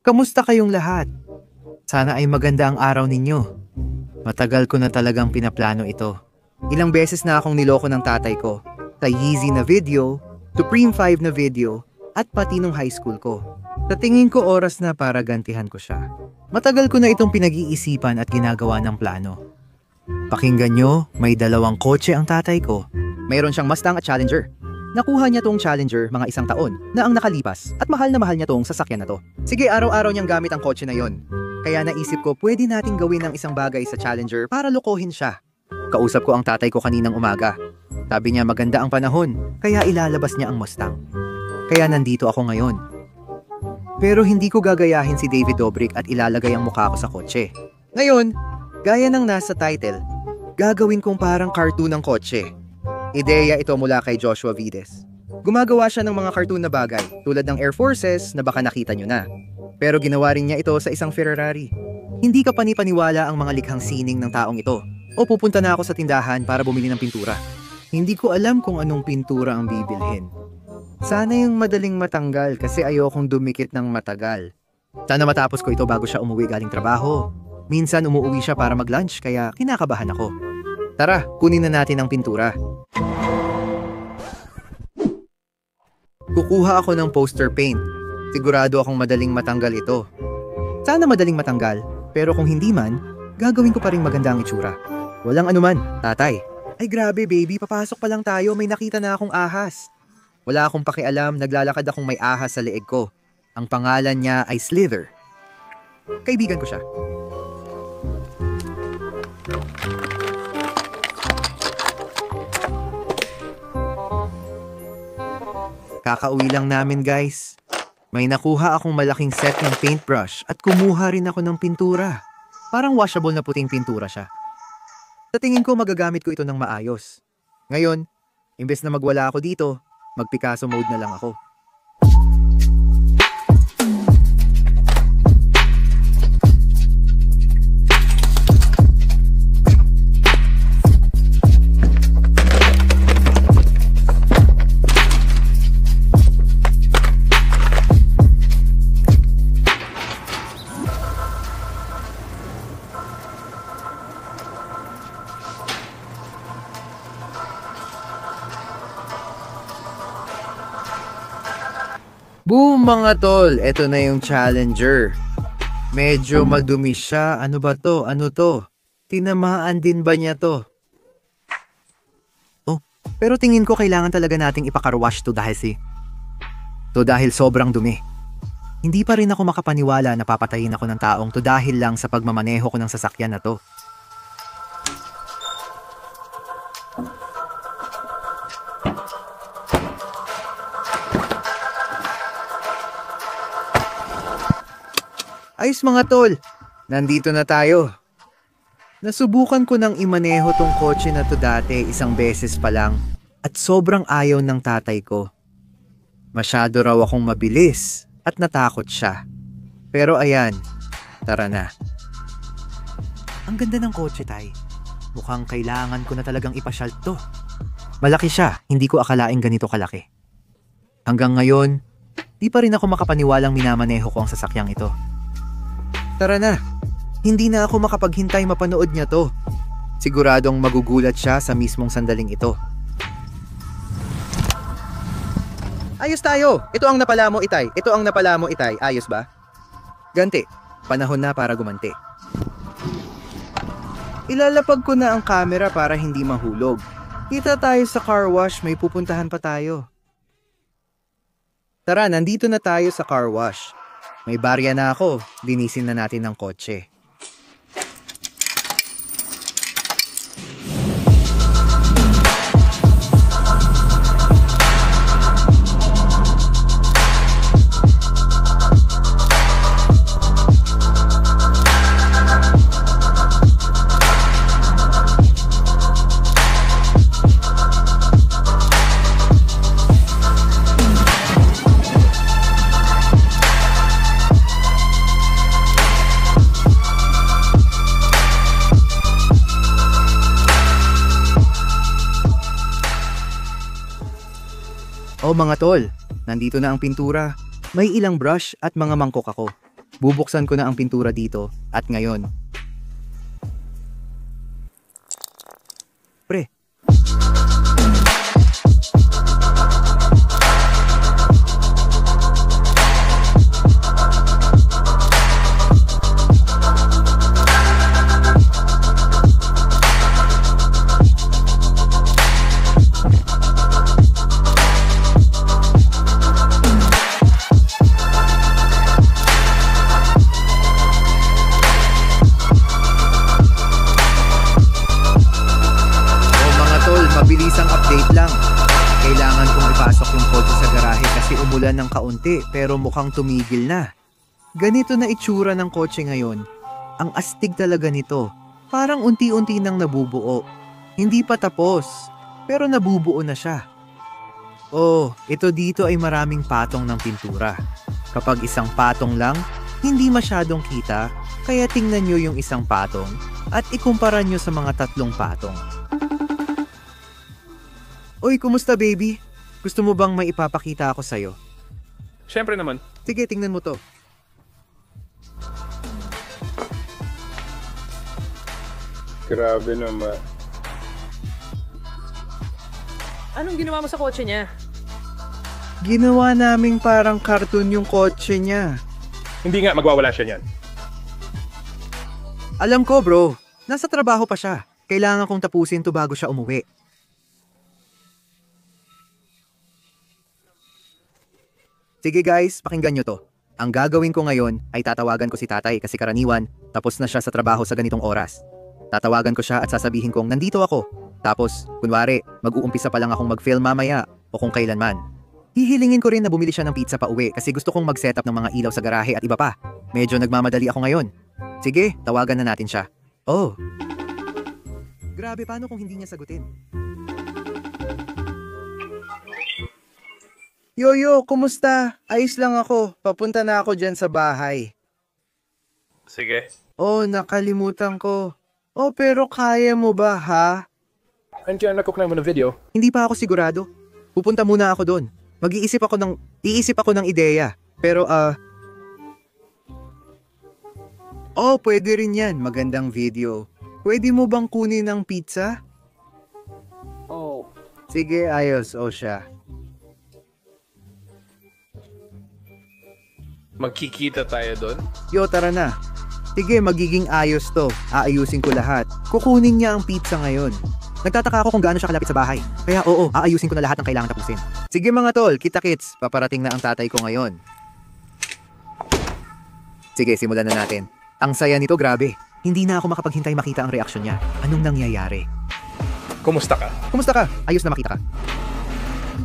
Kamusta kayong lahat? Sana ay maganda ang araw ninyo. Matagal ko na talagang pinaplano ito. Ilang beses na akong niloko ng tatay ko. Sa Yeezy na video, Supreme 5 na video, at pati nung high school ko. Sa tingin ko oras na para gantihan ko siya. Matagal ko na itong pinag-iisipan at ginagawa ng plano. Pakinggan nyo, may 2 kotse ang tatay ko. Mayroon siyang Mustang at Challenger. Nakuha niya tong Challenger mga 1 taon na ang nakalipas at mahal na tong sasakyan na to. Sige, araw-araw niyang gamit ang kotse na yon. Kaya naisip ko pwede nating gawin ng isang bagay sa Challenger para lokohin siya. Kausap ko ang tatay ko kaninang umaga. Sabi niya maganda ang panahon, kaya ilalabas niya ang Mustang. Kaya nandito ako ngayon. Pero hindi ko gagayahin si David Dobrik at ilalagay ang mukha ko sa kotse. Ngayon, gaya ng nasa title, gagawin kong parang cartoon ng kotse. Ideya ito mula kay Joshua Vides. Gumagawa siya ng mga cartoon na bagay tulad ng Air Forces na baka nakita nyo na. Pero ginawa rin niya ito sa isang Ferrari. Hindi ka panipaniwala ang mga likhang sining ng taong ito. O pupunta na ako sa tindahan para bumili ng pintura. Hindi ko alam kung anong pintura ang bibilhin. Sana yung madaling matanggal kasi ayokong dumikit ng matagal. Sana matapos ko ito bago siya umuwi galing trabaho. Minsan umuwi siya para mag-lunch kaya kinakabahan ako. Tara, kunin na natin ang pintura. Kukuha ako ng poster paint. Sigurado akong madaling matanggal ito. Sana madaling matanggal, pero kung hindi man, gagawin ko pa rin maganda ang itsura. Walang anuman, tatay. Ay grabe baby, papasok pa lang tayo, may nakita na akong ahas. Wala akong pakialam, naglalakad akong may ahas sa leeg ko. Ang pangalan niya ay Slither. Kaibigan ko siya. Kakauwi lang namin guys. May nakuha akong malaking set ng paintbrush at kumuha rin ako ng pintura. Parang washable na puting pintura siya. Sa tingin ko magagamit ko ito ng maayos. Ngayon, imbes na magwala ako dito, mag-Picasso mode na lang ako. Boom mga tol, eto na yung Challenger. Medyo madumi siya. Ano ba to? Ano to? Tinamaan din ba niya to? Oh, pero tingin ko kailangan talaga nating ipaka-wash to dahil sobrang dumi. Hindi pa rin ako makapaniwala na papatayin ako ng taong to dahil lang sa pagmamaneho ko ng sasakyan na to. Ayos mga tol, nandito na tayo. Nasubukan ko nang imaneho tong kotse na to dati 1 beses pa lang at sobrang ayaw ng tatay ko. Masyado raw akong mabilis at natakot siya. Pero ayan, tara na. Ang ganda ng kotse tay. Mukhang kailangan ko na talagang ipasyal to. Malaki siya, hindi ko akalaing ganito kalaki. Hanggang ngayon, di pa rin ako makapaniwalang minamaneho ko ang sasakyang ito. Tara na, hindi na ako makapaghintay mapanood niya to. Siguradong magugulat siya sa mismong sandaling ito. Ayos tayo, ito ang napala mo itay, ayos ba? Ganti, panahon na para gumanti. Ilalapag ko na ang camera para hindi mahulog. Kita tayo sa car wash, may pupuntahan pa tayo. Tara, nandito na tayo sa car wash. May barya na ako, linisin na natin ang kotse. Oh mga tol, nandito na ang pintura. May ilang brush at mga mangkok ako. Bubuksan ko na ang pintura dito at ngayon. Pre, mabilisang update lang. Kailangan kong ipasok yung kotse sa garahe kasi umulan ng kaunti pero mukhang tumigil na. Ganito na itsura ng kotse ngayon. Ang astig talaga nito. Parang unti-unti nang nabubuo. Hindi pa tapos, pero nabubuo na siya. Oh, ito dito ay maraming patong ng pintura. Kapag isang patong lang, hindi masyadong kita, kaya tingnan nyo yung isang patong at ikumpara nyo sa mga tatlong patong. Uy, kumusta baby? Gusto mo bang may ipapakita ako sa'yo? Siyempre naman. Sige, tingnan mo to. Grabe naman. Anong ginawa mo sa kotse niya? Ginawa naming parang cartoon yung kotse niya. Hindi nga, magwawala siya niyan. Alam ko bro, nasa trabaho pa siya. Kailangan kong tapusin to bago siya umuwi. Sige guys, pakinggan nyo to. Ang gagawin ko ngayon ay tatawagan ko si tatay kasi karaniwan, tapos na siya sa trabaho sa ganitong oras. Tatawagan ko siya at sasabihin kong nandito ako. Tapos, kunwari, mag-uumpisa pa lang akong mag-film mamaya o kung kailanman. Hihilingin ko rin na bumili siya ng pizza pa uwi kasi gusto kong mag-setup ng mga ilaw sa garahe at iba pa. Medyo nagmamadali ako ngayon. Sige, tawagan na natin siya. Oh. Grabe, paano kung hindi niya sagutin? Yoyo, kumusta? Ayos lang ako. Papunta na ako dyan sa bahay. Sige. Oh, nakalimutan ko. Oh, pero kaya mo ba, ha? Andiyan, nagkukunan mo ng video. Hindi pa ako sigurado. Pupunta muna ako doon. Iisip ako ng ideya. Pero, oh, pwede rin yan. Magandang video. Pwede mo bang kunin ng pizza? Oh. Sige, ayos. O siya. Magkikita tayo doon? Yo, tara na. Sige, magiging ayos to. Aayusin ko lahat. Kukunin niya ang pizza ngayon. Nagtataka ako kung gaano siya kalapit sa bahay. Kaya oo, aayusin ko na lahat ng kailangan tapusin. Sige mga tol, kita-kits. Paparating na ang tatay ko ngayon. Sige, simulan na natin. Ang saya nito, grabe. Hindi na ako makapaghintay makita ang reaksyon niya. Anong nangyayari? Kumusta ka? Kumusta ka? Ayos na makita ka.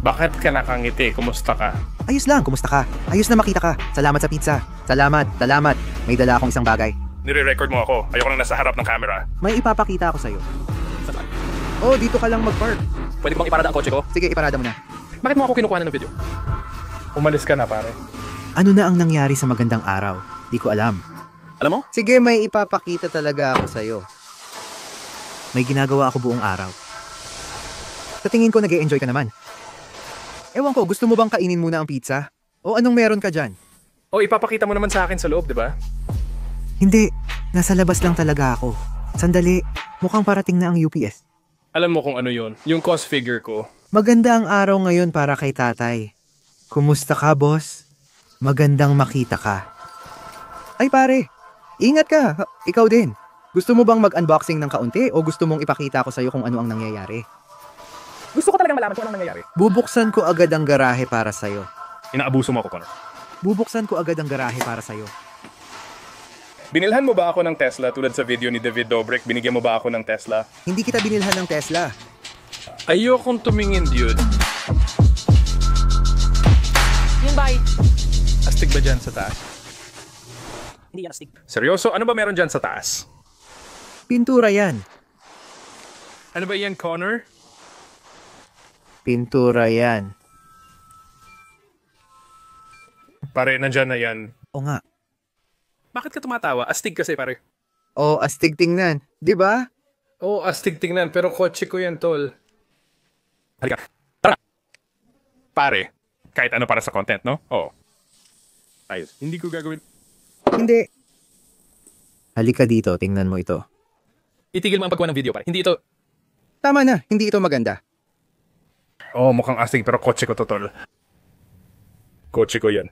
Bakit ka nakangiti? Kumusta ka? Ayos lang, kumusta ka? Ayos na makita ka. Salamat sa pizza. Salamat. May dala akong isang bagay. Nire-record mo ako. Ayoko na nasa harap ng camera. May ipapakita ako sa'yo. Oh, dito ka lang mag-park. Pwede ko bang iparada ang kotse ko? Sige, iparada mo na. Bakit mo ako kinukuha ng video? Umalis ka na, pare. Ano na ang nangyari sa magandang araw? Di ko alam. Alam mo? Sige, may ipapakita talaga ako sa'yo. May ginagawa ako buong araw. Sa tingin ko nag-e-enjoy ka naman. Ewan ko, gusto mo bang kainin muna ang pizza? O anong meron ka dyan? O ipapakita mo naman sa akin sa loob, di ba? Hindi, nasa labas lang talaga ako. Sandali, mukhang parating na ang UPS. Alam mo kung ano yon, yung cost figure ko. Maganda ang araw ngayon para kay tatay. Kumusta ka, boss? Magandang makita ka. Ay pare, ingat ka. Ikaw din. Gusto mo bang mag-unboxing ng kaunti o gusto mong ipakita ko sa'yo kung ano ang nangyayari? Gusto ko talagang malaman kung anong nangyayari. Bubuksan ko agad ang garahe para sa'yo. Inaabuso mo ako, Connor. Bubuksan ko agad ang garahe para sa'yo. Binilhan mo ba ako ng Tesla tulad sa video ni David Dobrik? Binigyan mo ba ako ng Tesla? Hindi kita binilhan ng Tesla. Ayokong tumingin, dude. Yung bay. Astig ba dyan sa taas? Hindi yan astig. Seryoso? Ano ba meron dyan sa taas? Pintura yan. Ano ba yan, Connor? Pintura yan. Pare, nandyan na yan. O nga. Bakit ka tumatawa? Astig kasi, pare. O, astig tingnan. Di ba? Oo, astig tingnan, pero kotse ko yan, tol. Halika. Tara! Pare, kahit ano para sa content, no? Oo. Ayos. Hindi ko gagawin... Hindi. Halika dito, tingnan mo ito. Itigil mo ang pagkuha ng video, pare. Hindi ito... Tama na, hindi ito maganda. Oh, mukhang astig pero kotse ko to, tol. Kotse ko yan.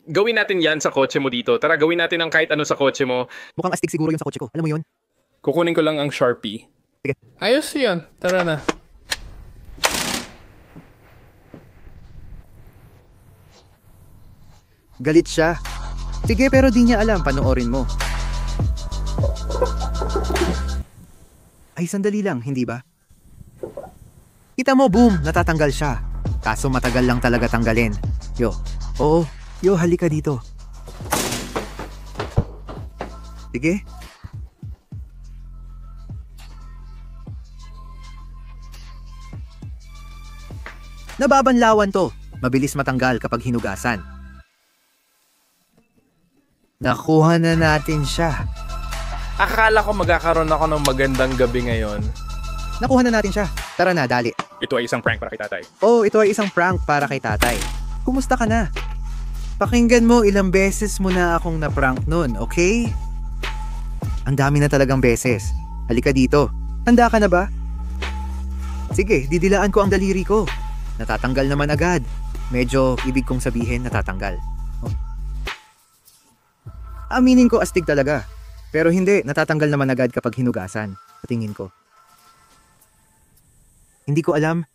Gawin natin yan sa kotse mo dito. Tara, gawin natin ang kahit ano sa kotse mo. Mukhang astig siguro yung sa kotse ko. Alam mo yun? Kukunin ko lang ang Sharpie. Sige. Ayos yan. Tara na. Galit siya. Sige, pero di niya alam. Panoorin mo. Ay, sandali lang, hindi ba? Kita mo, boom! Natatanggal siya. Kaso matagal lang talaga tanggalin. Yo. Oo. Yo, halika dito. Sige. Nababanlawan to. Mabilis matanggal kapag hinugasan. Nakuha na natin siya. Akala ko magkakaroon ako ng magandang gabi ngayon. Nakuha na natin siya. Tara na, dali. Ito ay isang prank para kay tatay. Oh, ito ay isang prank para kay tatay. Kumusta ka na? Pakinggan mo, ilang beses mo na akong na-prank nun, okay? Ang dami na talagang beses. Halika dito. Handa ka na ba? Sige, didilaan ko ang daliri ko. Natatanggal naman agad. Medyo ibig kong sabihin natatanggal. Oh. Aminin ko astig talaga. Pero hindi, natatanggal naman agad kapag hinugasan. Sa tingin ko. Hindi ko alam.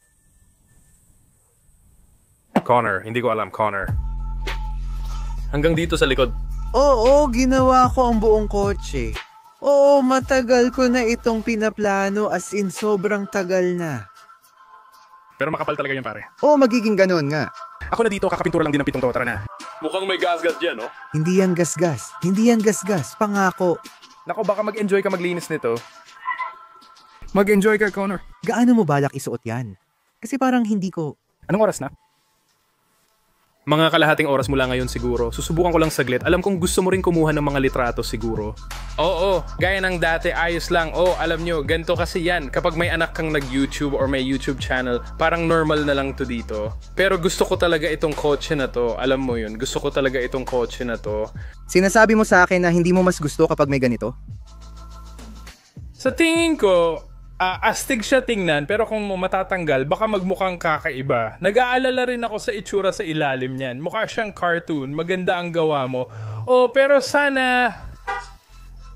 Connor, hindi ko alam, Connor. Hanggang dito sa likod. Oo, ginawa ko ang buong kotse. Oo, matagal ko na itong pinaplano as in sobrang tagal na. Pero makapal talaga yun, pare. Oo, magiging ganun nga. Ako na dito, kakapintura lang din ng pitong to. Tara na. Mukhang may gas-gas dyan, no? Hindi yan gasgas. Hindi yan gasgas. Pangako. Nako, baka mag-enjoy ka maglinis nito. Mag-enjoy ka, Connor. Gaano mo balak isuot yan? Kasi parang hindi ko... Anong oras na? Mga kalahating oras mula ngayon siguro. Susubukan ko lang saglit. Alam kong gusto mo rin kumuha ng mga litrato siguro. Oo, gaya ng dati, ayos lang. Oh, alam nyo, ganito kasi yan. Kapag may anak kang nag-YouTube or may YouTube channel, parang normal na lang to dito. Pero gusto ko talaga itong kotse na to. Alam mo yun, gusto ko talaga itong kotse na to. Sinasabi mo sa akin na hindi mo mas gusto kapag may ganito? Sa tingin ko, astig siya tingnan, pero kung matatanggal, baka magmukhang kakaiba. Nag-aalala rin ako sa itsura sa ilalim niyan. Mukha siyang cartoon, maganda ang gawa mo. Oh, pero sana...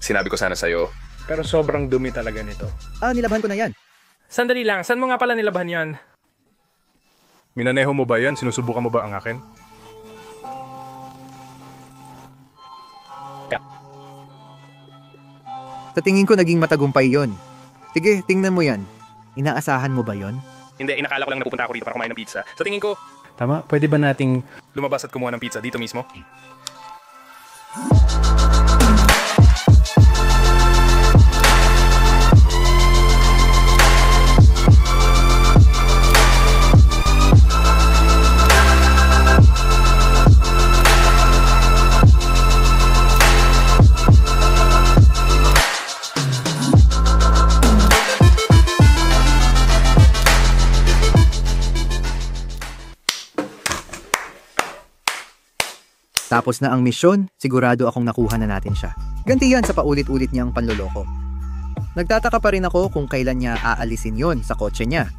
Sinabi ko sana sa'yo. Pero sobrang dumi talaga nito. Nilabhan ko na yan. Sandali lang, saan mo nga pala nilabhan yan? Minaneho mo ba yan? Sinusubukan mo ba ang akin? Sa tingin ko naging matagumpay yon. Sige, tingnan mo yan. Inaasahan mo ba yon? Hindi, inakala ko lang napupunta ako dito para kumain ng pizza. Sa tingin ko, tama, pwede ba nating lumabas at kumuha ng pizza dito mismo? Tapos na ang misyon, sigurado akong nakuha na natin siya. Ganti yan sa paulit-ulit niyang panloloko. Nagtataka pa rin ako kung kailan niya aalisin yon sa kotse niya.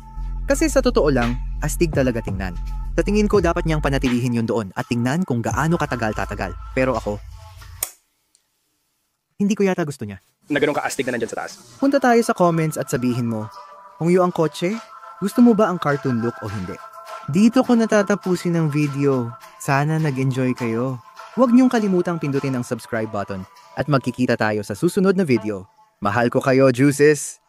Kasi sa totoo lang, astig talaga tingnan. Sa tingin ko dapat niyang panatilihin yun doon at tingnan kung gaano katagal tatagal. Pero ako, hindi ko yata gusto niya. Na ganun ka astig na nandyan sa taas. Punta tayo sa comments at sabihin mo, kung yung ang kotse, gusto mo ba ang cartoon look o hindi? Dito ko natatapusin ang video. Sana nag-enjoy kayo. Huwag niyong kalimutang pindutin ang subscribe button at magkikita tayo sa susunod na video. Mahal ko kayo, Juices!